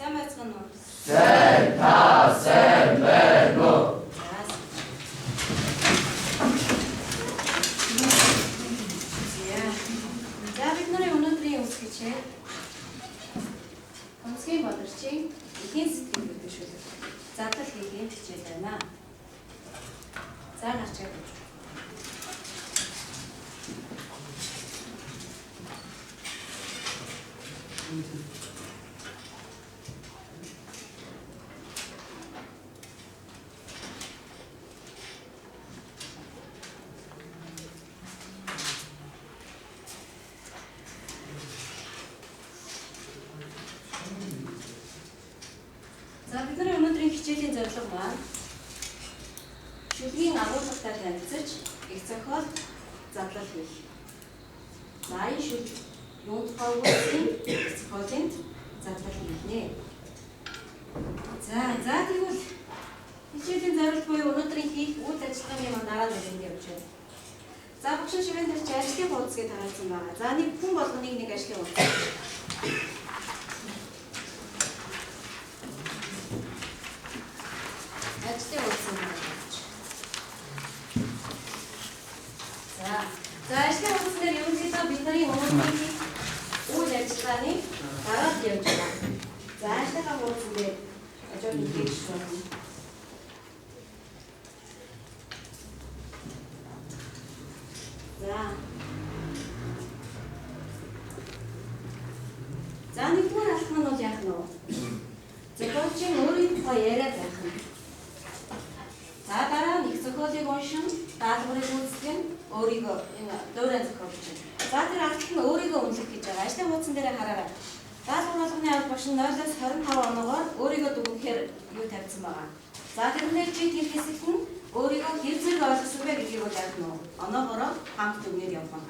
Сайн байцгаана уу? Сайн та сайн байна уу? За бид нарын өнөөдрийн үсгэчээ онцгийн бодлогчийн эхийн сэтгэл хөдлөлт задлал хийх хичээл байна. За гарч ирээ. За бид нарын өнөөдрийн хичээлийн зорилго маань шүлгийн агуулгатай танилцж их зохиол задлал хийх. За энэ шүлэг юунд хавуулсан их зохиолын задлал хийгнэ. За тэгвэл хичээлийн зорилго буюу өнөөдрийн хийх үйл ажиллагааны маань дараа нь ингэ явж байна. За багш шивэн дээр ажлын хуудсыг тараасан байна. За нэг хүн болгоныг нэг ажлын хуудас. Ажлын хуудсыг тарааж. За ажлын хуудас дээр ерөнхийдөө бидний өнөөдрийн үйл ажиллагааны дараад явж байна. За ажлын хуудас дээр ажил хийж байна. За нэгдүгээр алхам нь бол яах нь вэ? Зохиолчийн өөрийн тухай яриад байх нь. За дараа нь их зохиолыг уншин, даалгаврыг үздэг нь өөрийгөө энэ дуурай зохиолч. За тэр алхам нь өөрийгөө үнэлэх гэж байгаа. Ажлын хуудсан дээр хараарай. Даалгавар болгоны аль багш нь 0-25 оноогоор өөрийгөө дүгнэхээр юу тавьсан байгаа. За тэрнээр чи тэр хэсэгт нь өөрийгөө хэр зэрэг ойлгосон бэ гэдгийг бол яах нь вэ? Оноогоороо хамт дүгнээд явах нь.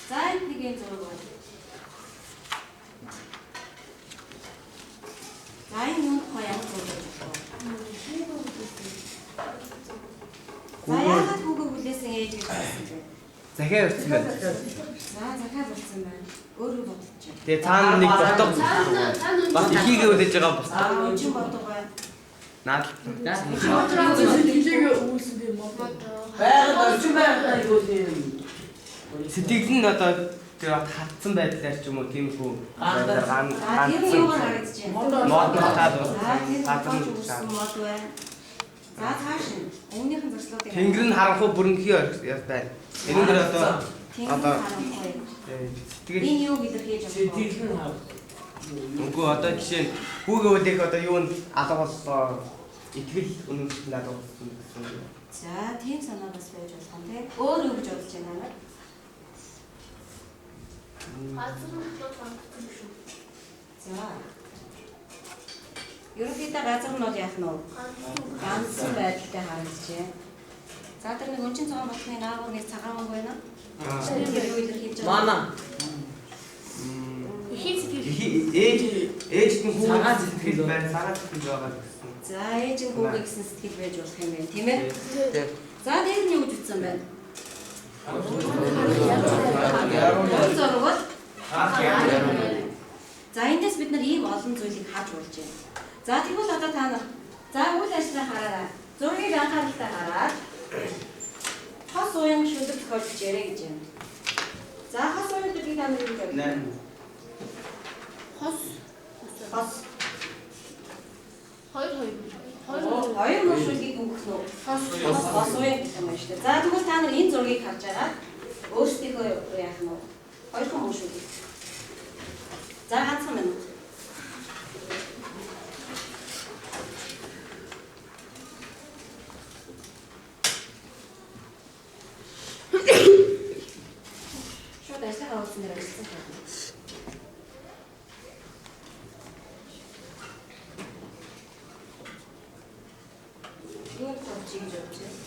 За энэ нэг юм зураг байна. За энэ юу хаяа зураг байна. За яагаад хүүгээ хүлээсэн ээж гэж хэлсэн бэ? Захиа өрцөн байна. За захиа болсон байна. Өөрөө бодчих. Тэгээ цаана нэг ботго. Бас ихийг үлээж байгаа ботго. Чи ботго байна. Наад. Сэтгэлээ үүсгэх юм бол байгаад орчин байгаад юу юм. Сэтгэл нь одоо тэгээ хатсан байдлаар ч юм уу тиймэрхүү байдлаар Тэр нь юугаар харагдаж байна? мод таад мод байна. За цааш нь өмнөх нь зуршлуудыг Тэнгэр нь харанхуй бүрэнхий байна. Энэ дээр одоо сэтгэл энэ юу илэрхийлж байгаа вэ? Сэтгэл нь хав. үгүй одоо жишээ нь хүүгээ үлээх одоо юунд алга боллоо. Итгэл үнэмшил алга болсон гэсэн. За тийм санаа бас байж болох юм тий. Өөр юу гэж бодож байна аа? За. Ерөнхийдөө газар нь бол яах нь вэ? Ганцхан байдалтай харагдаж байна. За тэр нэг өнчин цагаан болохны наагур нэг цагаан мөнгө байна. Тэр юу илэрхийлж байгаа? Мана. Ээж нь цагаан сэтгэл байна. Цагаан сэтгэл байгаа гэсэн. За ээж нь хүүгээ гэсэн сэтгэл байж болох юм байна, тийм ээ? За дээр нь юу гэж утсан байна? Зураг бол за эндээс бид нар ийм олон зүйлийг харж болж байна. За тэгвэл одоо та нар за үйл ажиллагаа хараарай. Зургийг анхааралтай хараад хос уян шүлэг тохиолдож ярэ гэж байна. За хос уян гэдгийг та нар юу гэж бодож байна? Хос хоёр мөр шүлгийг өгөх нь хос уян гэх юм байна шүү дээ. За тэгвэл та нар энэ зургийг харж байгаа өөрсдийнхөө яах нь вэ? Хоёр мөр шүлгийг. За ганцхан минут. Шууд ажлаа хавуулсан дээр ажилласан байна. Юу болж ингэж явж байна?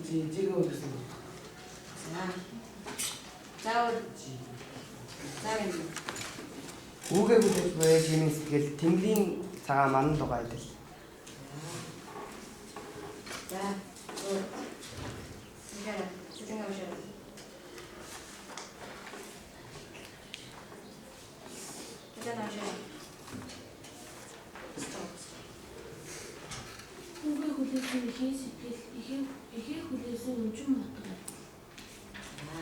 찍어오셨어. 자, заавал. Үүгээ бүлээх байж юм сэтгэл Тэнгэрийн цагаан ман дугай адил. За. Сэтгэн авшаа. Сэтгэн авшаа. Хүүгээ хүлээсэн ихийн сэтгэл ихээ хүлээсэн өнчим батгай. За.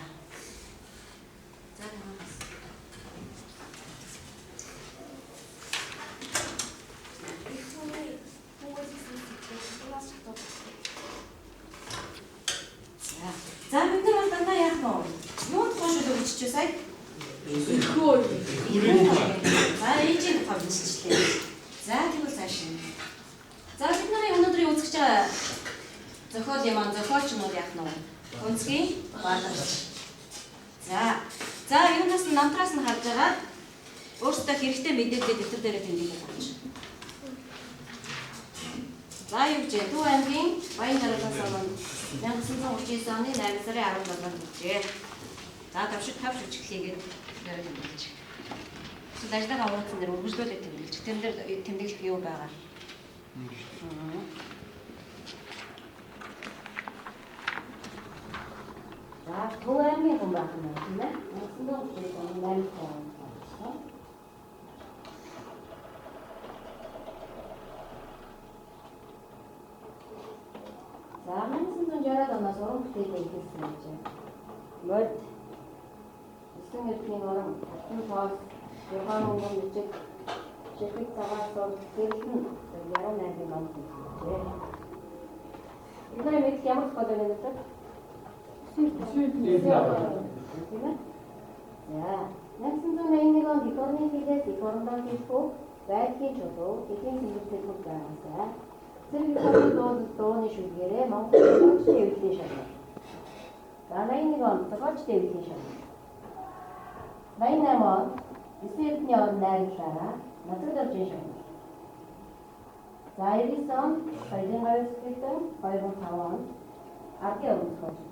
За бид нар бол дандаа яах вэ? Юунд хойшоо өгчөж сая? Ихөө. За ээжийн тухай биччихлээ. За тэгвэл цааш нь. За бид нарын өнөөдрийн үзэж байгаа зохиол юм аа зохиолчнууд яах нь вэ? Өнцгийн баалгач. За юунаас нь намтраас нь харж байгаа өөртөө хэрэгтэй мэдээлэл дэвтэр дээр тэмдэглэж байгаа. За юу гэж Төв аймгийн Баян дараагийн салон 1939 оны 8 сарын 17-нд болжээ. За тавшиг эхлэгээд нэрээр тэмдэглэж. Эсвэл ажлынхаа уран дээр үргэлжлүүлээд тэмдэглэж. Тэн дээр тэмдэглэх юу байгаа? За Төв аймгийн хүн байх юм тийм ээ. 1939 оны 8 сарын 17-нд. За 1960-аад оноос уран бүтээлээ эхэлсэн гэж байна. Мод 9 эрдний орон татан тоос 6 өнгөн бичиг шигт цагаас гэрэлтэн 68-ийн ном хийжээ. Энэ мэд ямар бодож байна вэ? Тийм ээ. За 1981 онд эх орны хилээс эх орондоо хийхүү байдлын чулуу эхийн тэмдэглэл байгуулсан. Зэрэг дооны шүлгээрээ Монгол зохиолчдын эвлэлийн шалгал. За 81 онд зохиолчдын эвлэлийн шалгал. 88 онд Эсэрдний орон найруулаараа Нацаг доржийн шалгал. За 99 онд Баян гарагт 2005 онд Ардын орон зохиолч.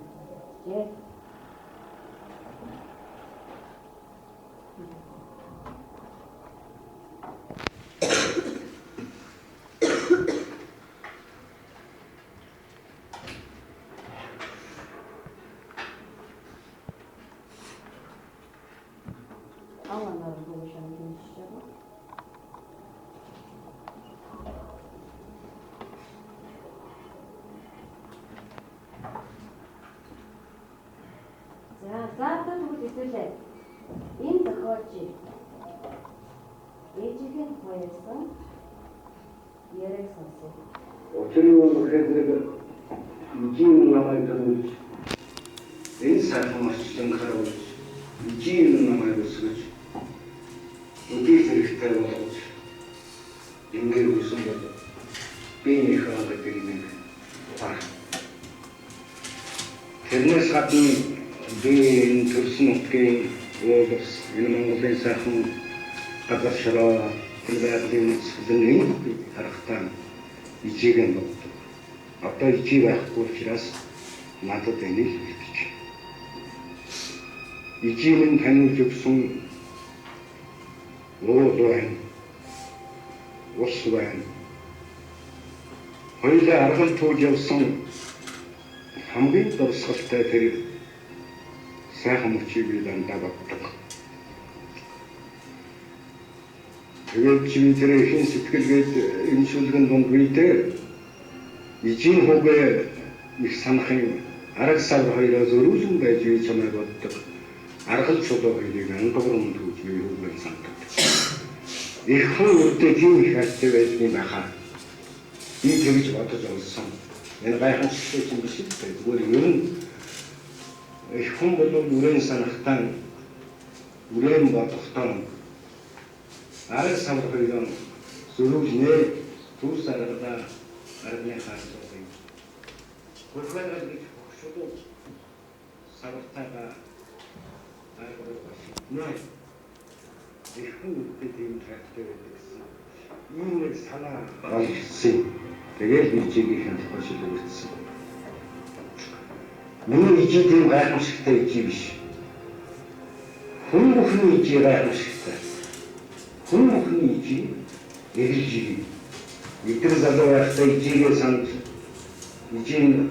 Заавал тэгвэл эсвэл энэ зохиолчийг ээжийн хоёрсан яриаг сонсов. Өчигдөр хэрэг ижийн намайг төрүүлж энэ сайхан орчлон харуулж ижийн намайг өсгөж өдий хэрэгтэй болгож ингээд үсэн бол би нэг хаадаг юм байна. Тэрнээс гадна би энэ төрсөн нутгийн уулс энэ Монголын сайхан газар шороо энэ зүйлийг харахтаа ижийг нь боддог. Одоо ижи байхгүй учраас надад энийг хэлчих. Ижийг нь таниулж өгсөн уур байна. Ус байна. Хоёулаа аргал туулж явсан хамгийн дурсгалтай тэр сайхан мөчийг би дандаа боддог. Тэгээд чи тэр ихэн сэтгэлгээд энэ шүлгэн донд бийдээ ижийн хүүгээ их санахын арга сар хоёроо зөрүүлэн байж би чамайг боддог. Аргал чулуу хоёрыг ангаврын түүж би хүүгээ сандаг. Их хүн үрдээ тийм их хайртай байдгийг байхаа. Би тэгж бодож олсон. Энэ гайхамшигтай юм биш үү? Зүгээр ер нь их хүн бол үрэн санахтаа үрэн бодохтаа арга сар хоёроо зөрүүлж нэ түүс аргадаа арганы хаалт юм. Хөлбөрөөр гэж хөшөлөө савтаага аргыг нэ их хүн үрдээ тийм хайртай байдаг гэсэн. Ийм нэг санаа олсон. Тэгээд би чигийн ханд хошил өгсөн. миний ижидийн гайхамшигтай ижи биш. Хүн бүхний ижи гайхамшигтай. Хүн бүхний ижи эгэлжиг. Эдгээр залуу байхдаа ижигээ санд ижийн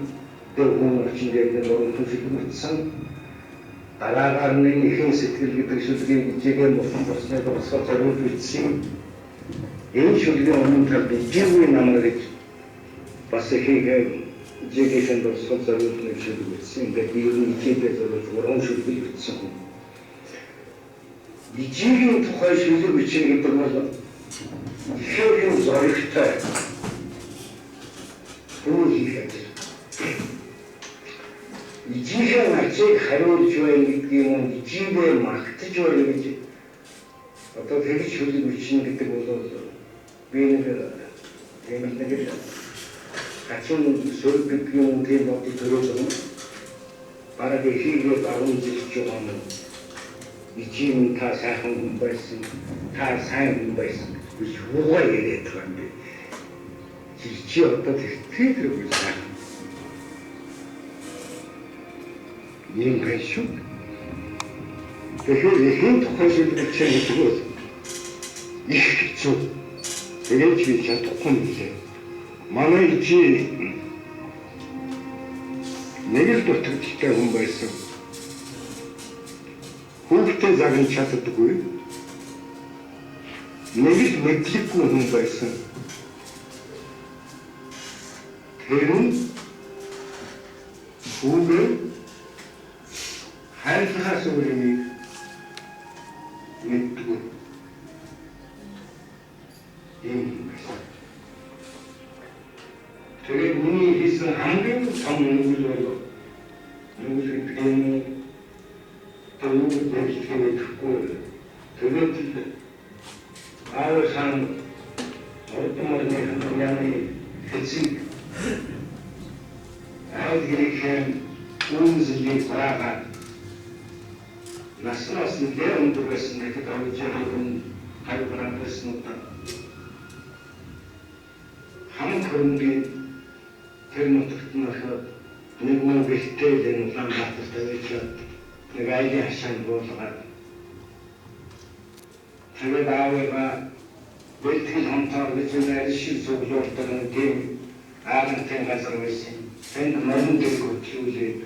дээр хүн очиндээ нөрөн хүсэлмэтсэн дараагаар нэг ихэн сэтгэл гэдэг шүлгийг ижигээ болсны босгож зориулж бичсэн. Энэ шүлгийн өмнө талд ижигийн намайг бас ихийг ижигээс босгож зориулж шүлэг бичсэн. Ингээд биеийн ижигээ зориулж уран шүлгийг бичсэн. Ижигийн тухай шүлэг бичих гэдэг бол ихэвчлэн зоригтой. Юу хийх вэ? Ижихэн ачиг хариулж байна гэдгийг нь ижигээ магтаж байна гэж одоо тэгж шүлэг бичнэ гэдэг бол би нэг хачин шүлэг гэдгийг нь тийм бодож төрөөсөн. Бараг ихийгээ баруун жилж байгаа юм. Ижийн та сайхан хүн байсан, та сайн хүн байсан гэж юугаа яриад байгаа юм бэ? Чи одоо тэр үгүй сайн. Ийм байшгүй. Тэгэхээр ихэн тухай шүлэг бичих гэдэг бол их хэцүү. Тэгээд чи чадахгүй юм лээ. Манай ижи нэг л дутагдaltaй хүн байсан. Хүүхдээ загнаж чаддаггүй. Нэг л мэдлэггүй хүн байсан. Тэр нь хүүгээ хайрлахаас өөрөнийг мэддэггүй. Ийм байсан. Тэгээд миний хийсэн хамгийн том нүгэл бол нүгэл гэдэг нь төвөөр хэлэхгүй. Тэгээд аавсан ортоморны ханьяаны хэсэг аавгийнхэн үнзлийг гараад наснаас нэлээд өндөр байсан гэдэг авчирын хайраар байсан уу? Хамтгийн тэр нутагт нэг мөн бэлтэл энэ Улаанбаатар тавьж нэг айлын хашаанд буулгаад тэгээд аавыгаа бэлтгэл хамтаар гэж нэг шиг зөвлөлтөөр нэг тийм аарантай газар байсан. Энд мөн дээр хөтлүүлээд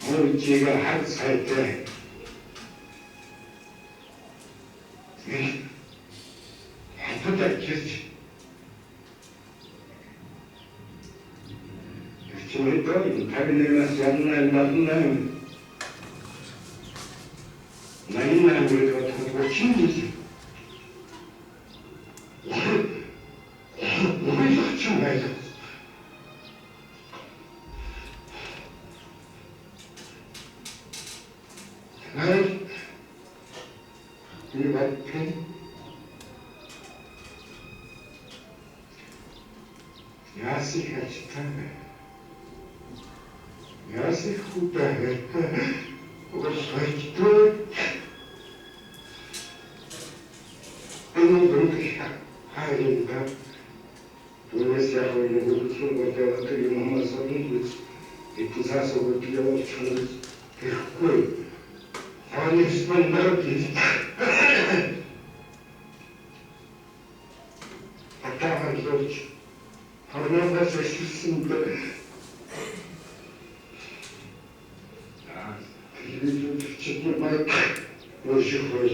мөрчийг хад сайтай хатад чирч чимэтой табинээс янна 나이나 우리가 더 친구지. 우리 같이 말이야. 나는 우리 같은 야시가 지탄데 야시 후배가 우리 Ini berarti hari ini kan, Indonesia ini betul betul dari Muhammad SAW itu saya sebut dia orang terkuat. Hari sebentar lagi, apa harus hari apa sesuatu ini cukup baik, bersyukur.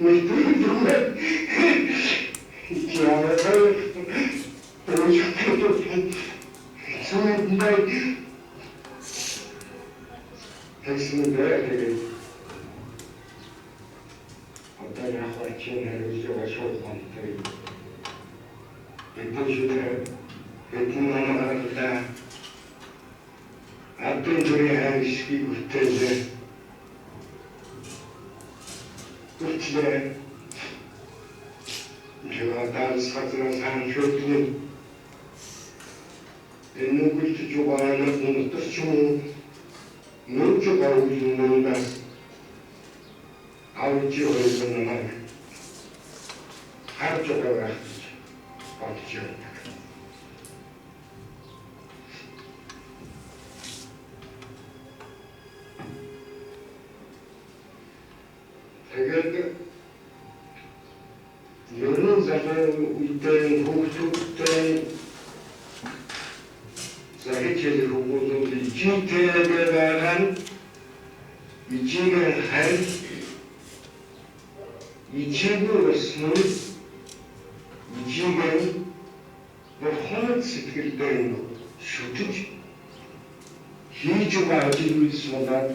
Nicht drüber. Ja, so nein. Hepsini böyle hatta yaklaşık henüz yavaş olmadı. Bütün anılarında adın duruyor her işi güttüğünde 그렇지네. 제가 다른 사람들은 사는 쇼트는 있는 글씨 좋아하는 분은 뜻이 못 좋아하고 있는다. 아우지 어리는 말 하루 좋아하고 어디지? Тэгээд ерөн залуу үеийн хүүхдүүдтэй захичлэх хүмүүст ижинтэй байгаа нь ижигээ хайр ижигээ өснө ижигээ бурханд сэтгэлдээ шүтэж хийж байгаа ажил үйлс болоод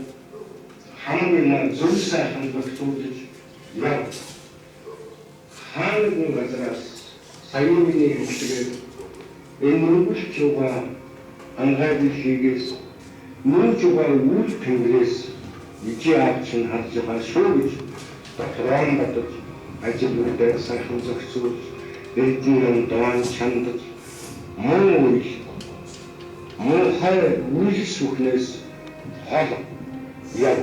хамгийн зөв сайхан багтуулж яв. Хааны газраас саяны хөвчлөгээр энэ мөрөглөж байгаа ангайд хийгээс мөн жугаар үйл тэнгэрээс ижи авч нь харж байгаа шүү гэж дотроо бодож ажил үйлдээ сайхан зохицуулж эдгээр доон чандаж мөн хай үйлс бүхнээс хол яв.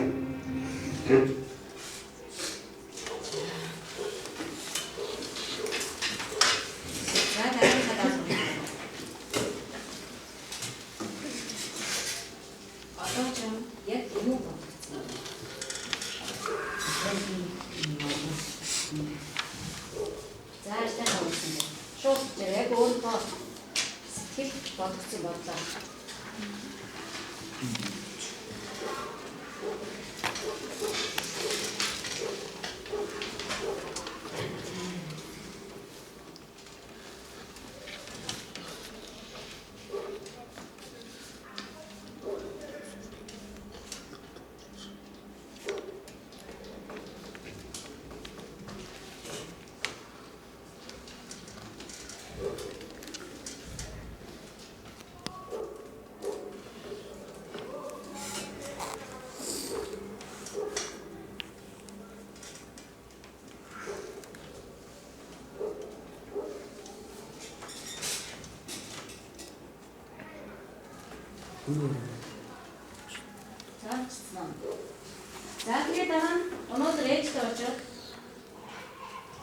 За тэгээд дараа нь өнөөдөр ээжтэй очоод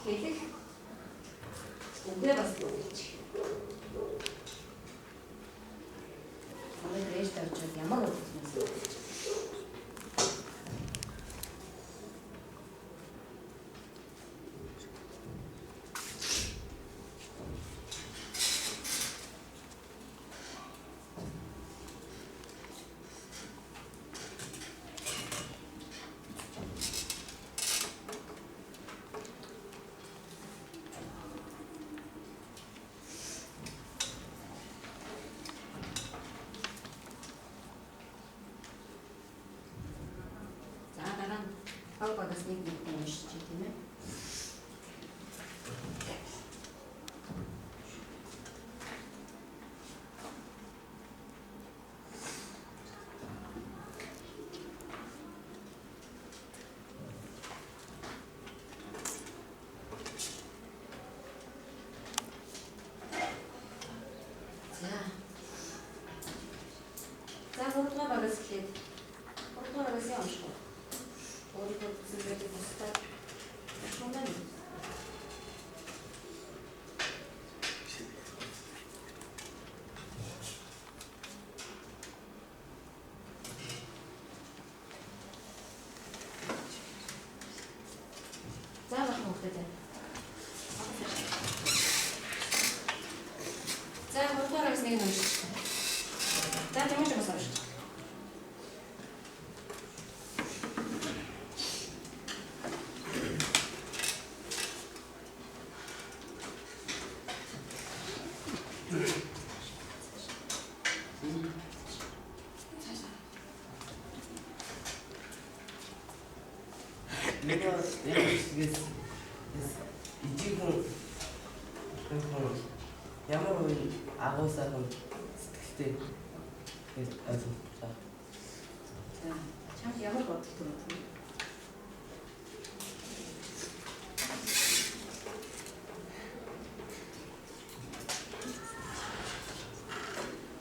хэлэх үгээ бас өгч. Өнөөдөр ээжтэй очоод ямар үгнээс өгч. Багаас нэг уншиж тийм ээ. За хурдгаа багаас хэлээд хурдгаа багаас унших. өөрийнхөө зүйлээ бусдад шунаа. За бахна өгдөө. За хурдгаараас нэг юм шиг. За тийм ч басаа шүү. Ямар үйл агуулсан сэтгэлтэй чамд ямар бодол төрөв?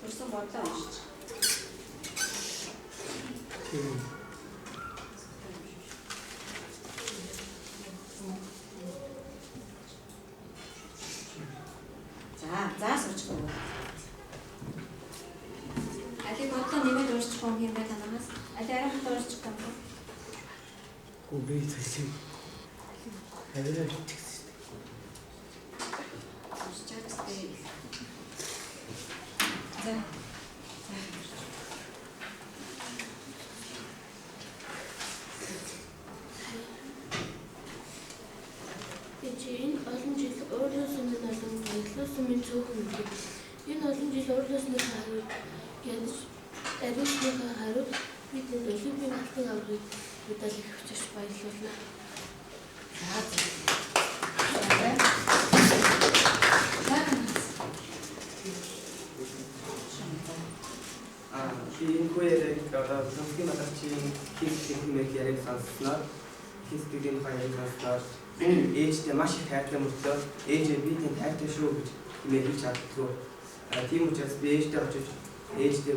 Төрсөн бодлоо уншиж. За суучих уу. Алиг бодлоо нэмээд уншчих юм бэ танаас? Алиг арай хурд уншчих юм бэ? Үгүй тийм. Энэ олон жил өөрөөсөө минь олон яллуусан минь цөөхөн гэдэг. Энэ олон жил өөрөөснөө хариуд янз ариусныхаа хариуд бид энэ олимпийн алтан аврагыг медаль өгч баярлуулна. Энэ хоёрыг одоо зөвхөн надад хийх хэмээх яриг сонсноор хийх хоёрыг сонсноор ээжтэй маш их хайртай мөртлөө ээжээ би тийм хайртай шүү гэж хэлж чаддгүй. Тийм учраас би ээжтэй очиж ээжтэй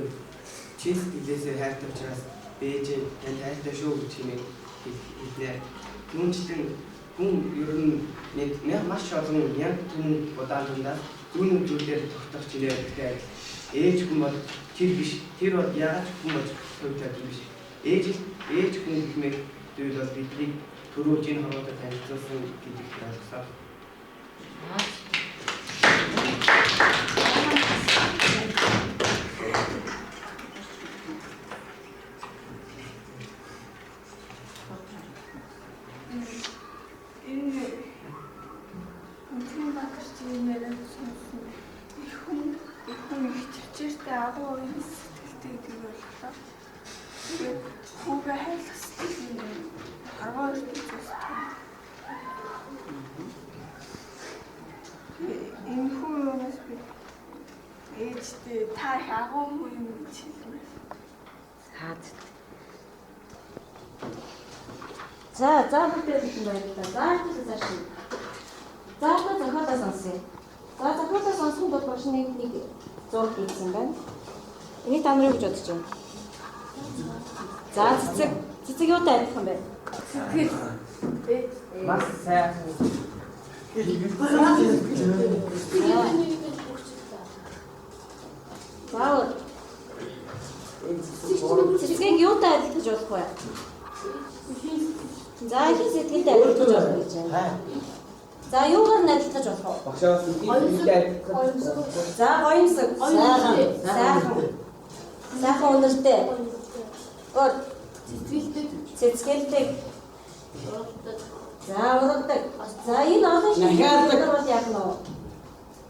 чи сэтгэлээсээ хайртай учраас би ээжээ тань хайртай шүү гэж хэлнэ. Түүнчлэн хүн ер нь маш олон яг түн удаандаа түүний зүйлээр тогтох чирээ ээж хүн бол тэр биш. Тэр бол яаж хүн болж төвлөд юм биш. Ээж хүн гэмээр зүйл бол бидний төрөөж энэ хорвоо танилцуулсан гэдэг талаас. Агуу энэ сэтгэлтэй гэдэг боллоо. Тэгээд хүүгээ хайлах сэтгэл нь аргаа өртөж байна. Энэ хүүгээс би ээжтэй та их агуу юм гэж хэлмээр. За бүгдээ хэлсэн байлаа. Заахад зохиолоо сонсъё. Зохиолоо сонсох бол бошны нэг зураг хийсэн байна. Энийг та нар юу гэж бодож байна? За цэцэг юутай адилхан бэ? Маш сайхан. Вау. Цэцэг юутай адилхан болох вэ? За их сэтгэлтэй адилхан болох гэж байна. За юугаар нь адилхан болох вэ? Багшаас идэвхтэй. За гоёмсог. Сайхан өнөртэй. Гол цэцгэлтэй. За урагдаг. За энэ олон шиг бол яг нөө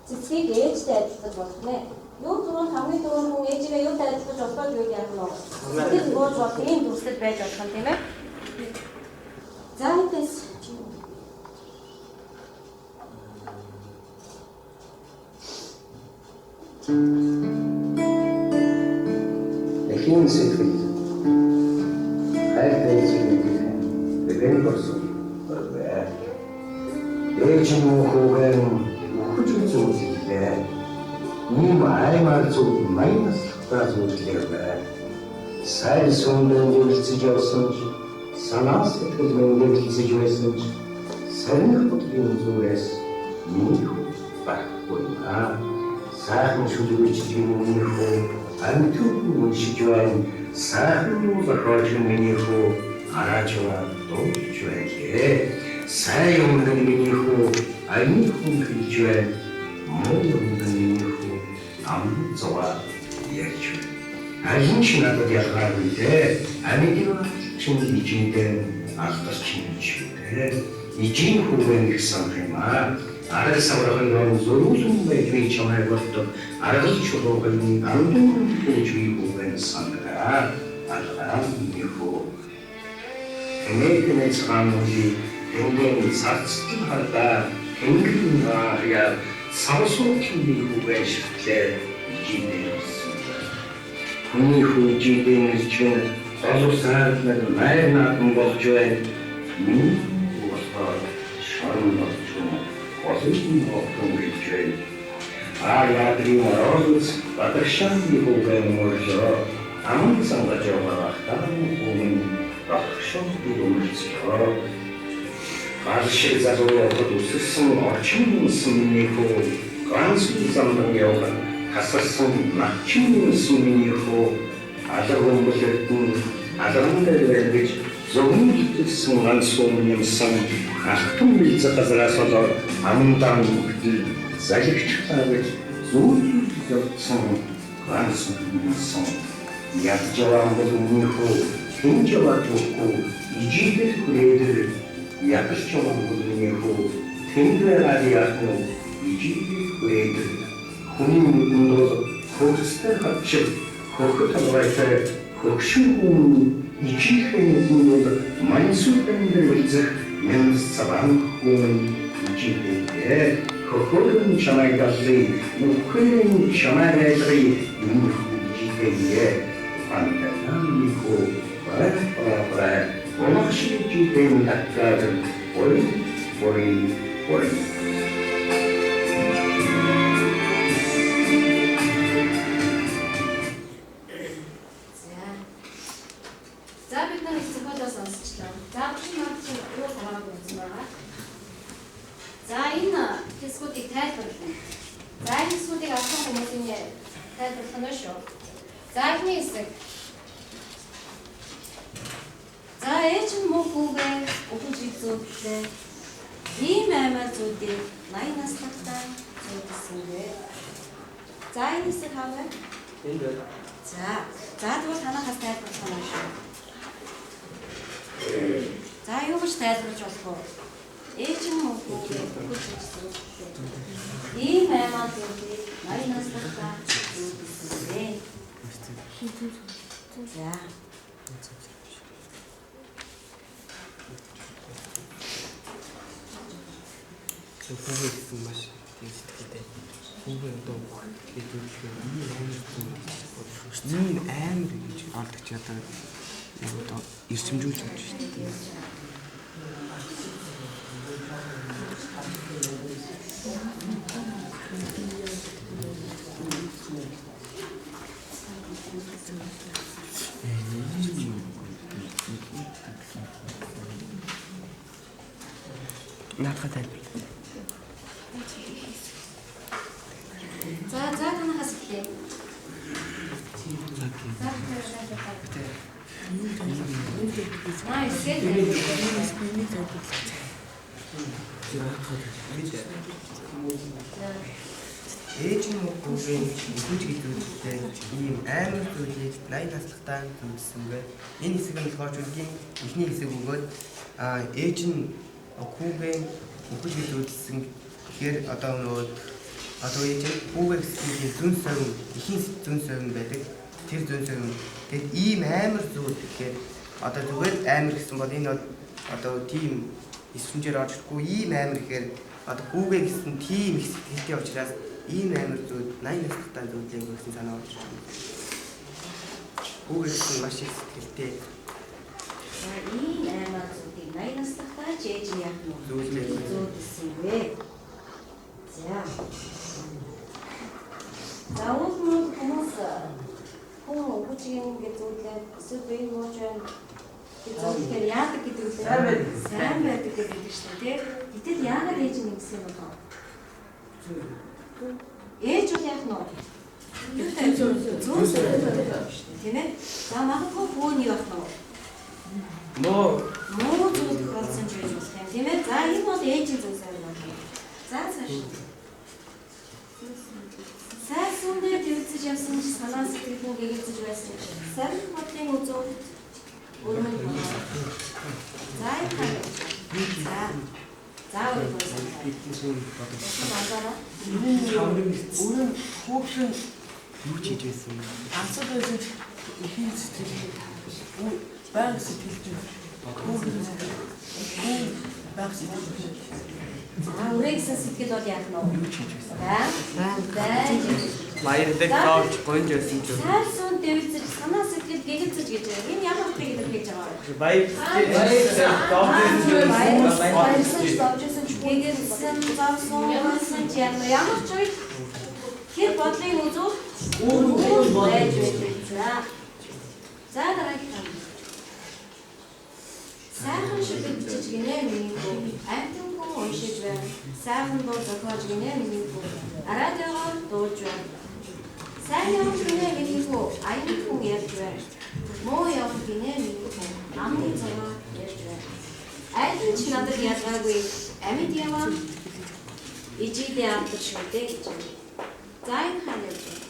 цэцгийг ээжтэй адилхан болох нэ. Юу түрүүн хамгийн түрүүн хүн ээжигээ юутай адилхан болохоо юу яг нөө. Цэцэг гоож болох ийм дүрслэл байж болох юм тийм ээ. За энэс Эхний сэтгэл хайртай зүйлийг бэн болсон. Ээж нь хүүгээ хүч зүйлээ ийм аймаар зүйл майнас зүйлээ бай. Сайн сүндэн үйлцэж явсан ч санаа сэтгэл мэндэл хийсэж байсан ч сарних бүтгэн зүрээс миний байхгүй наа. Сайхан шүлгэж миний хөө антүн уншиж байна. Сайхан зохиолч миний хөө араачваа дуулж байлээ. Сайн юмдан миний хөө аян хүн хэлж байна. Муу юмдан миний хөө ам зоваа ярьж байна. Аян ч надад ялгаагүй дээ. Амиг чинь ижиндээ албас чинь шүү. Ижин хүүхэн гэсэн юм аа. Арга саврагын зөрүүлэн байж чамайг болдог арга чулуугийн андуун хүчийг өгөн санаа алгарам нөхөө энэхнээс хамуули энэ сарцтай хата ингэн яа савсуугийн үгээр шигтлээ ижинээс хүний хүчийн чинь олсаар нэг найрнаад болж байна. Шарм Освещение автомобилей. Ариадри морозец, подошли его моржо. Аман сангачова ахтан умин ахшон думэрцо. Аршиг задуу хөдөлсөн орчин сүмнийхөө ганцхан замдан явган хасарсан начин сүмнийхөө алга өмгөлөдөн алрамдэр гэж зөвхөн хэлсэн ганцхан юмсан алтан бэлзэг газраас болоод амндан бүгдийг залгич гэж зөвхөн явсан ганцхан юмсан ядчаван боловнихоо хинжаваад өгөхгүй ижигдэл хүрээдэр ядчаван боловнихоо хинжаваад яахнуу ижигдэл хүрээдэр хүний нүдэнд бол хөөстэй хатчих хөөд талбайтай хөгшин ижихэн нүдэнд мансуудан дэрвэлзэх мэнс саван хүн ижихдээ хөөдөн чамайг галли нүхэн чамайг айлгай ижихдээ антанамико парапара онахшиижихэн таттаад ой За бид нар их зохиолоо сонсчлаа. За бүхэн маань юу хараагүй байсан байгаа. За энэ хэсгүүдийг тайлбарлана. За энэ хэсгүүдийг авсан хүмүүсийн тайлбарлана шүү. За эхний хэсэг. За ээж нь мөн хүүгээ өгөж үзүүлээ. Ийм аймаг зүйлийг 80 наслахтаа зүйлсэнгээ. За энэ хэсэг хаваа. Энд За тэгвэл танахаас тайлбарлана шүү. За юу гэж тайлбарлаж болох вэ? Ээж нь хүүгээ өгөж үзүүлээ. Ийм аймаг зүйлийг 80 наслахтаа зүйлсэнгээ. За хүүгээ гэсэн маш тийм сэтгэлтэй. Хүүгээ одоо тэгээд ийм амар гэж олдож одоо ирсэмжүүлж өгч шүү дээ. Наадхад За танахаас эхлэе. Ээж нь хүүгээ өгөж үзүүлээ. Ийм амар зүйлийг 80 наслахтаа зүйлсэнгээ. Энэ хэсэг нь болохоор үргийн эхний хэсэг өгөөд ээж нь хүүгээ өгөж үзүүлсэн гэхээр одоо ээж нь хүүгээ гэсэн зүүн совин ихийн зүүн совин байдаг. Тэр зүүн совин тэгээд ийм амар зүйл гэхээр одоо зүгээр амар гэсэн бол энэ одоо тийм эсвэнжээр орж ирэхгүй ийм амар гэхээр одоо хүүгээ гэсэн тийм их сэтгэлтэй учраас ийм амар зүйл 80 наслахтаа зүйлээ гэсэн санаа орж ирж байна. Хүүгээ гэсэн маш их сэтгэлтэй. За ийм амар зүйлийг 80 наслахтаа ээж нь яах нь зүйлсэнгээ. За уул хүмүүс хүн өгөж ингэж зүйлээ эсвэл бие мууж тэгэхээр яадаг гэдэг үү? Сайн байдаг гэдэг шүү дээ. Гэтэл яагаад ээж нь ингэсэн юм бэ? Ээж нь яах нь вэ? Тийм ээ. За магадгүй хөөний яах нь вэ? Муу зүйл тохиолдсон ч байж болох юм тийм ээ. За энэ бол ээжийн зүйл сайн байна. За цааш. Сайн сүндээ төвцөж явсан ч санаа сэтгэл нь гэгэлцэж байсан ч сарих бодлын үзүүл өрмөн байна. За Өөрөөр хүүхэн юу хийж байсан юм? Ансад байсан ихийн сэтгэл баян сэтгэлж баян сэтгэл. үрэгсэн сэтгэл бол яах нь вэ? Баяртай тооч гонж байсан ч. Сайн суун дэвцэж санаа сэтгэл гэгэлцэж гэж байна. Энэ ямар утгыг илэрхийлж байгаа вэ? Баярсан товжсэн ч гэгэлцсэн завсан ч ямар ч үед тэр бодлын үзүүл өөр байж байна. За дараагийн сайхан шүлэгдэж гинэ миний хүү амтэн хүн уншиж байна. Сайхан дуу зохиож гинэ миний хүү радиогоор дуулж байна. Сайн явж гинэ миний хүү аян хүн ярьж байна. Муу явж гинэ миний хамгийн цогоо ярьж байна. Аль нь ч надад ялгаагүй амьд яваа ижидээ авдаг шүү дээ гэж байна. За энэ хаана явж байна?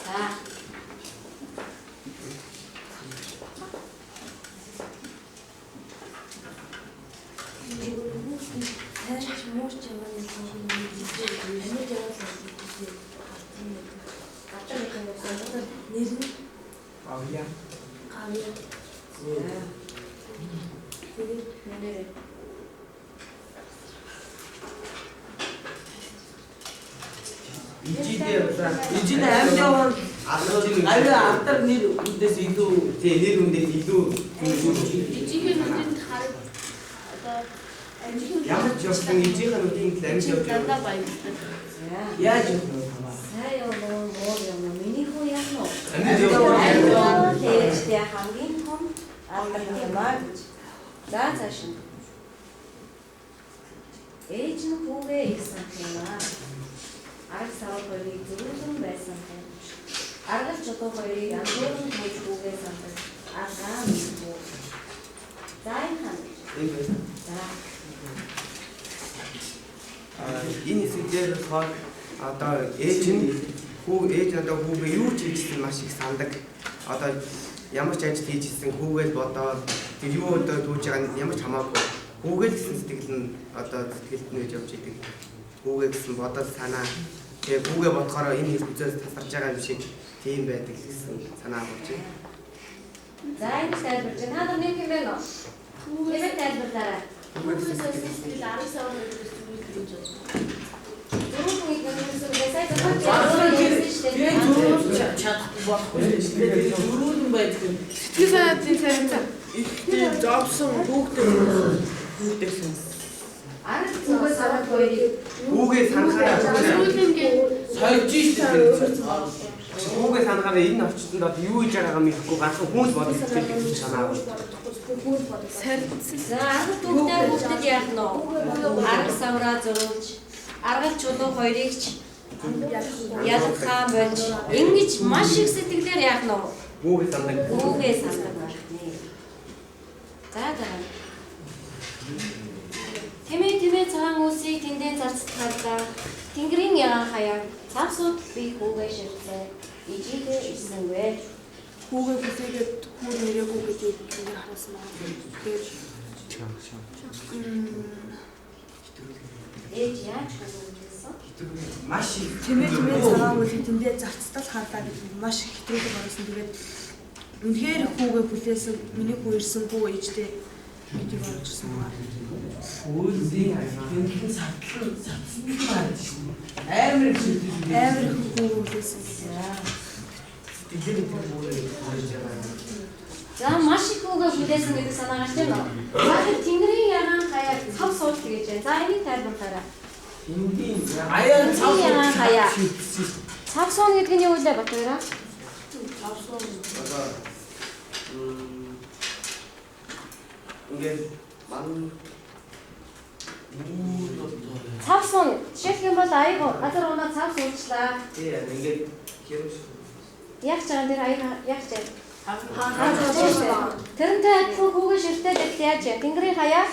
За. Авья. Ижин амьд яваа аюу алтар нэр үндээс илүү Тэ нэр үндээс илүү Ижихэн нүдэнд хараг одоо ямар ч явсан ижихэн нүдийн амьд явж дандаа баярлдаг. яаж явах вэ? Сайн муу юм миний хүү яах нь вэ? амьд явж Тэжтэй хамгийн том алдар юмаа гэж. За цааш нь. Ээж нь хүүгээ их санахнаа. Арга савар хоёрыг зөвлөн байсан юм. Арга чото хоёрыг янзбүрэн хийж хүүгээ санах. Аргаа мэдгүй. За энэ хань. энэ байна. За. Энэ хэсгээр болохоор одоо ээж одоо хүүгээ юу ч хийжсэн маш их сандаг. Одоо ямар ч ажил хийжсэн хүүгээл бодоод тэр юу одоо дүүж байгаа ямар ч хамаагүй. Хүүгээл гэсэн сэтгэл нь одоо сэтгэлд нь байж явж идэг. Хүүгээ гэсэн бодол санаа. Тэгээ хүүгээ бодохоор энэ зүйлээс тасарч байгаа юм шиг тийм байдаг гэсэн санаа болж байна. За энэ тайлбарч байна. Та нэг юм байна уу? Хүүгээ тайлбарлаарай. Хүүгээс сэтгэл арга савар хоёроос зүйл гэж байна. Чадахгүй байхгүй. Дөрүүн байдаг. Сэтгэл сайнтай Ихтэй зовсон хүүхдээс Арга зүгээс аваад хоёрыг Хүүгээ санахаараа Сүүлнгээ сойж штеп. хүүгээ санахаараа энэ орчинд одоо юу хийж байгаагаа мэдэхгүй ганцхан хүн л бодож идэг гэж санаа байна. За арга түгтэй хүүхдэд яах нь вэ? Арга савраа зурулж, арга чулуу хоёрыг ч ялгахаа болж, ингэж маш их сэтгэлээр яах нь вэ? Хүүгээ санах. Хүүгээ сандаг байх нэ. За дараа. Тэмээ цагаан үсийг тэндээ зарцгаалаа. Тэнгэрийн ягаан хаяа цавсууд би хүүгээ ширцээ. Ижидээ ирсэнвэ. хүүгээ бүтээгээд хүү нэрээгүй гэж ингэ харуулсан байна. Тэгээд Ээж яаж хэлсэн? Маш их тэмээ цагаан үсийг тэндээ зарцтал харлаа гэж маш их хэтрүүлэг оруулсан. Тэгээд үнэхээр хүүгээ бүтээсэн миний хүү ирсэнгүй ээжтэй гэж бодчихсон байна. Үүний хин сатлан байна шүү. Амар Амар их хүүгээ бүтээсэн. За маш их хүүгээ хүлээсэн гэдэг санаа гарч байна уу? За тэнгэрийн ягаан хаяа цав суулт гэж байна. За энийг тайлбарлаарай. энгийн аяа Тэнгэрийн ягаан хаяа цав суун гэдэг нь юу вэ Батбаяра? одоо ингээд ман Цав суун жишээлх юм бол аяг газар унаа цав суулчлаа. тийм ингээд хэрэг Яг ч тэр аяг яг ч тэрнтэй адилхан хүүгээ ширтээд байхад яаж яа? Тэнгэрийн хаяа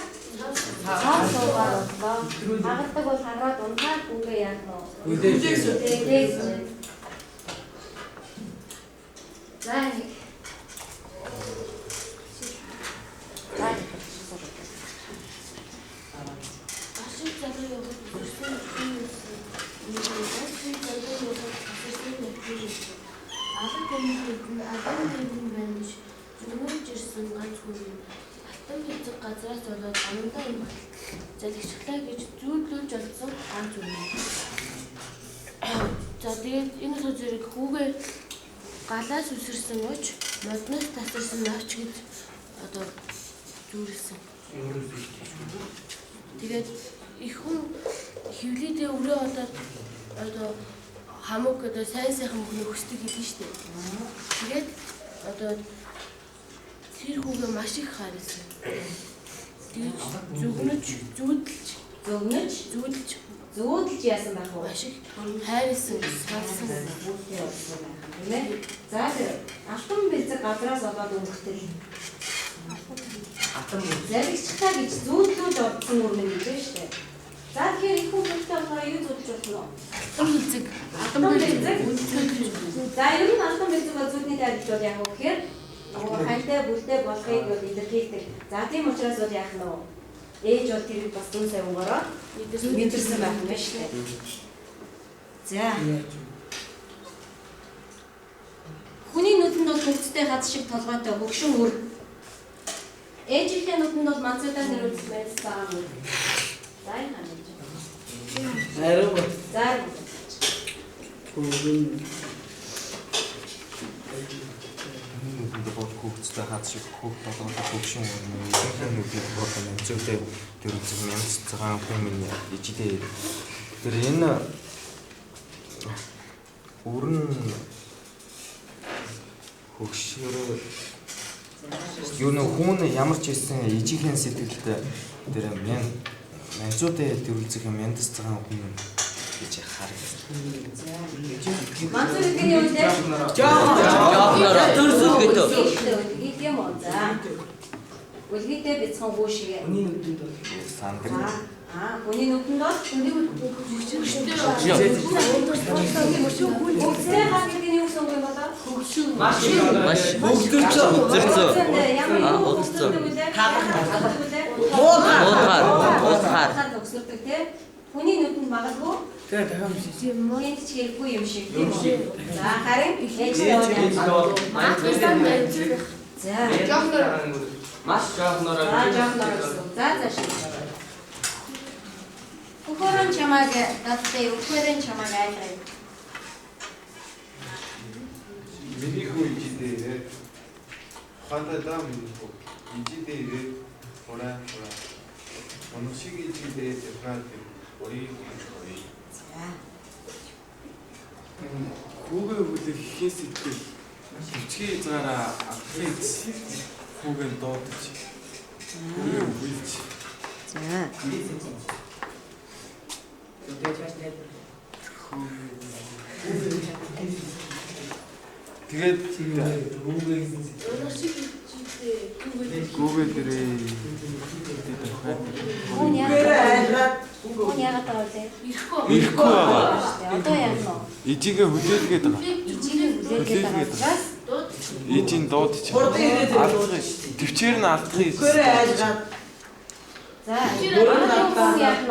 цав суугаар боллоо. Хагардаг бол хараад унтаад хүүгээ яах нь вэ? Тэгээд за нэг. За ашиг залуу яваад өссөн юм. Ашиг залуу яваад өссөн юм. Алан тэмдэг байна ш. Зүгнэж ирсэн ганц хүн. Алтан хэцэг газраас болоод амандаа юм байна. Залгичлаа гэж зүүлүүлж олсон ганц хүн. За тэгээд энэ зүйлийг хүүгээ галаас үсэрсэн уч модноос тасарсан навч гэж одоо зүүрлсэн. Тэгээд их хүн хөвлөдөө өрөө болоод одоо хамаг одоо сайн сайхан мөхнө өсдөг гэдэг нь шүү дээ. Тэгээд одоо тэр хүүгээ маш их харсан. Тэгээд зүүдэлж яасан байх вэ? маш их хайрсан, салсан. Тийм ээ. За тэр алтан бэлзэг газраас болоод өнгөтөл Заригчтай гэж зүүдлүүд орсон үрмэн гэж байна шүү дээ. За тэгэхээр их хүмүүстэй болохоор юу зүүдлж болно уу? Алтан бэлзэг. Алтан бэлзэг. За ер нь алтан бэлзэг бол зүүдний тайлбар бол яг уу гэхээр хантай бүлтэй болохыг бол илэрхийлдэг. За тийм учраас бол яах нь вэ? Ээж бол тэрийг бас зүүн сая өнгөөрөө мэдэрсэн байх юм байна шүү дээ. За. Хүний нүдэнд бол хөвцтэй хад шиг толгойтой хөгшин үр. Ээжийнхээ нүдэнд бол манцуудаар нэрүүлсэн байсан. За энэ ханаж. Харин За. Нүдэнд бол хөвцтэй хад шиг хөвт толгойтой хөгшин үр нүдэнд бол манцуудаар нэрүүлсэн янз цагаан хүмүүс ижидээ. Тэр энэ өрн хөгшөрөө юу нэг хүн ямар ч хэлсэн ижихэн сэтгэлд тэр манцуудаа төрүүлцэх юм янз цагаан хүн гэж харагдсан. Манцууд гэдэг юм дээ. Жааχνараа төрсөлгөтөө. Үлгийт юм уу? За. Үлгийтэй бяцхан хүү шиг. Хүний нүдэнд бол Сандаг. Хүний нүдэнд бол хөвцтэй хад гэдэг нь юу гэсэн үг юм болоо? Маш хөвгдөрцөө. Муухай. Төгсөрдөг тий. Хүний нүдэнд магадгүй тэгээ дахиад энд ч хэрэггүй юм шиг тийм үү? За харин ээжтэй бол за маш жааχνараа за шиг. Өхөрөн чамаг даттай өхөрөн чамаг айлгая. Миний хүү ижидээ хатадаа миний хүү ижидээ ораа оношиг ижидээ тэфрат ори. Хүүгээ бүлэх хин сэтгэл хөвчгийн заараа авахыг хүүгээ доодож бүлж. За. Тэгээд Google дээрээ Хүн яагаад тавлаа? ирэхгүй байгаа. Одоо яах нь? Ижигээ хүлээлгээд байгаа. Ижигээ хүлээгээд байгаа. Ижийн дуудаж. Төвчээр нь алдах юм. Хөрөө айлгаад. За. Хүн яах нь?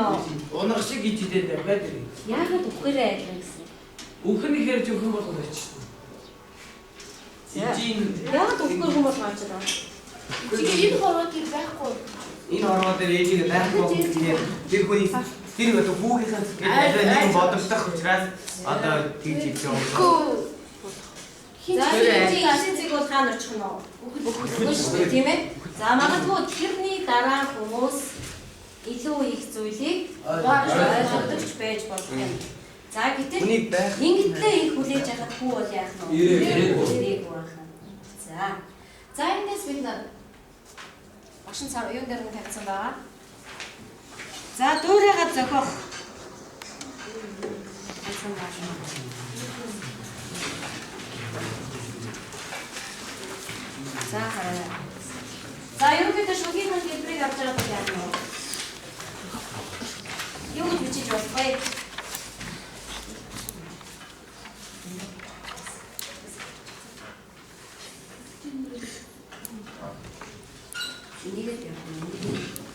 Унах шиг ижидээ байдаг. Яагаад өгөхөрөө айлгана гэсэн? Үхнийхээр зөвхөн болгоно ч. Ижийн Яагаад өгөхөр хүмүүс маачаа? Ижигээ энэ хорвоо тэр байхгүй. энэ ороо дээр ээжийг байхгүй гэхээр тэр хүний тэр одоо хүүгийнхээ сэтгэл нэг бодогдох учраас одоо тэгж хэлсэн юм. За ээжийн асицыг бол хаана очих нь вэ? Өгөхөр шүү дээ тийм ээ. За магадгүй тэрний дараа хүмүүс илүү их зүйлийг ойлгодогч байж болох юм. За гэтэл ингэхдээ их хүлээж авах хүү бол яах нь вэ? Ирээгүй байх. За. За энэс бид Машин цаа юун дээр нь тавьсан байгаа. За дүүрээгээ зохиох. За хараа. За ерөнхийдөө шүхийн хэлбэрийг авч байгаа бол яах вэ? Юу гэж бичиж болох вэ? Энийг яах вэ?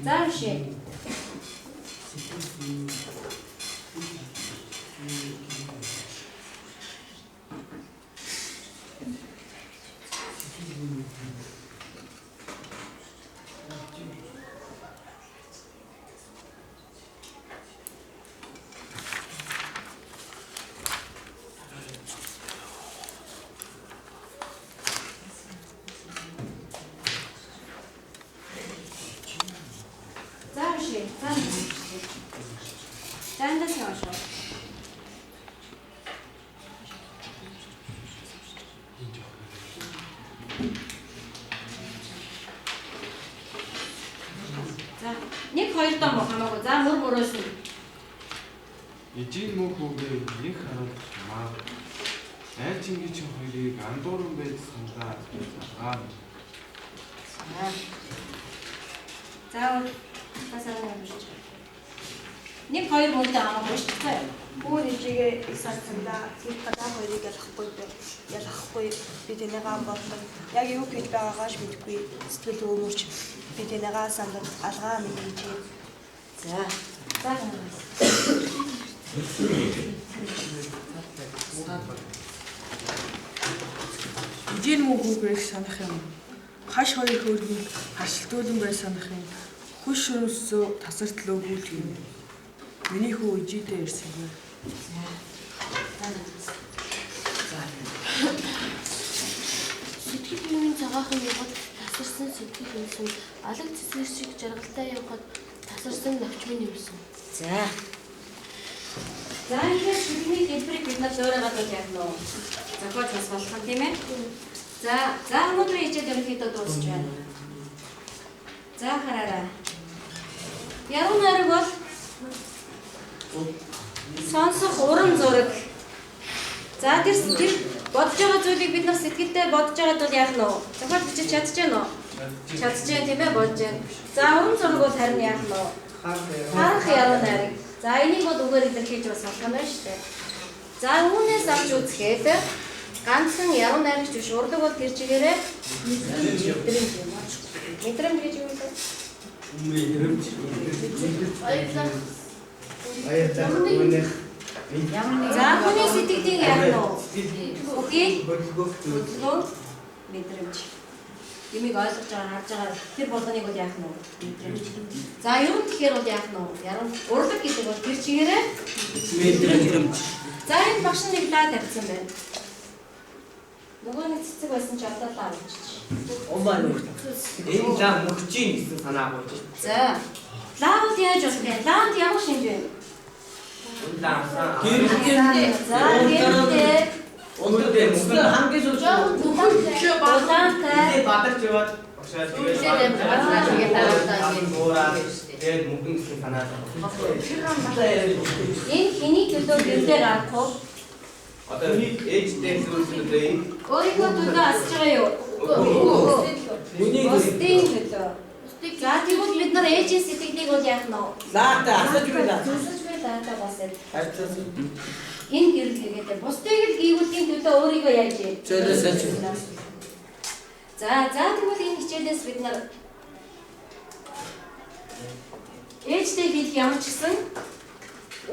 За шээ. Нэг хоёр том хамаагүй. За мөр мөрөөс нь. Ижийн мөх хүүгээ их харуулж маа. Айчингийн чинь хоёрыг андууран байж сандаа аа. За тасаа явж. Нэг хоёр мөрөд хамаагүй шүү дээ. Бүүн ижигээ их сартанда их гадаа хоёрыг ялахгүй би тэнийгаа бодлоо. Яг юу гэж байгаагаа ч мэдгүй. Сэтгэл өөрмөрч би тэнийгаа сандад алгаа миний ижээ. За. Ижийн мөхөөгөө санах юм. Хаш хоёр хөөргийг харшилтуулан бай санах юм. Хүш шүнсөө тасартлаа өгүүлэх юм. Миний хүү ижидээ ирсэн юм. Сэтгэл юмын цагаахан яваад тасарсан сэтгэл юмсан алаг цэцэр шиг жаргалтай явахад тасарсан навчмын юмсан. За. За ингээд шүлний хэлбэрийг бид нар зөөрэ гадаад явна уу? Зохиож бас болох юм тийм ээ? За өнөөдрийн хичээл ерөнхийдөө дуусч байна. За хараарай. Яруу найраг бол сонсох урам зориг. За тэр бодож байгаа зүйлийг бид нар сэтгэлдээ бодож байгаад бол яах нь вэ? Зохиол бичиж чадчихна уу? Чадчихжээ тийм ээ бодож байна. За урам зориг бол харин яах нь вэ? Харах яруу найраг. За энийг бол үгээр илэрхийлж бас болох юм байна шүү дээ. За үүнээс авч үзэхэд ганцхан яруу найрагч биш урлаг бол тэр чигээрээ мэдрэмж гэж юу вэ? За хүний сэтгэлийн яах нь вэ? Үгүй хөдөлгөөн мэдрэмж. Юмыг ойлгож байгаа харж байгаа тэр болгоныг бол яах нь вэ? За юу тэгэхээр бол яах нь вэ? Яруу урлаг гэдэг бол тэр чигээрээ мэдрэмж. За энэ багш нэг даа тавьсан байна. Нөгөө нэг цэцэг байсан ч одоо лаа гэж. Умбаа нүх. Энэ лаа мөхчийн гэсэн санаа болж байна. За. Лаавд яаж болох вэ? Лаавд ямар шинж вэ? Гэрэлтэй. За, гэрэлтэй. Өнөөдөр мөхөд хамгийн сүүлд Улаантай. Бадарч яваад огшаад тэгээд мөнгөн гэсэн санаа. Энэ хэний төлөө гэрдээ гарах вэ? Одоо ээжтэй зүйлсүүдээ Өөрийнхөө төлөө асч байгаа юу? Үнийг Бусдын төлөө. За тэгвэл бид нар ээжийн сэтгэлийг бол яах нь вэ? лаата асаж байна. Зүсэж бай лаата бас ээ. Хайцсан. Энэ гэрэл хийгээд бусдыг л гүйгүүлийн төлөө өөрийгөө яаж вэ? Зөөлөөсөж. За тэгвэл энэ хичээлээс бид нар ээжтэй хэлэх ямар ч гэсэн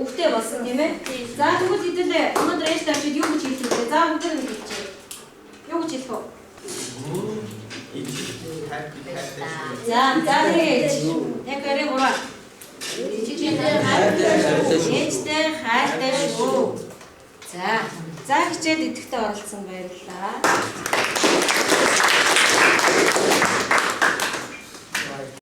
өвтэй болсон тийм ээ. За тэгвэл хэдүүлээ өнөөдөр ээжтэй авчид юу гэж хэлэх вэ? За өнөөдөр нэг хэлчихье. Юу гэж хэлэх вэ? За тэгээж. Яг гэрээ гураа. Ээжтэй хайртай шүү. За хичээл идэвхтэй оролцсон баярлалаа.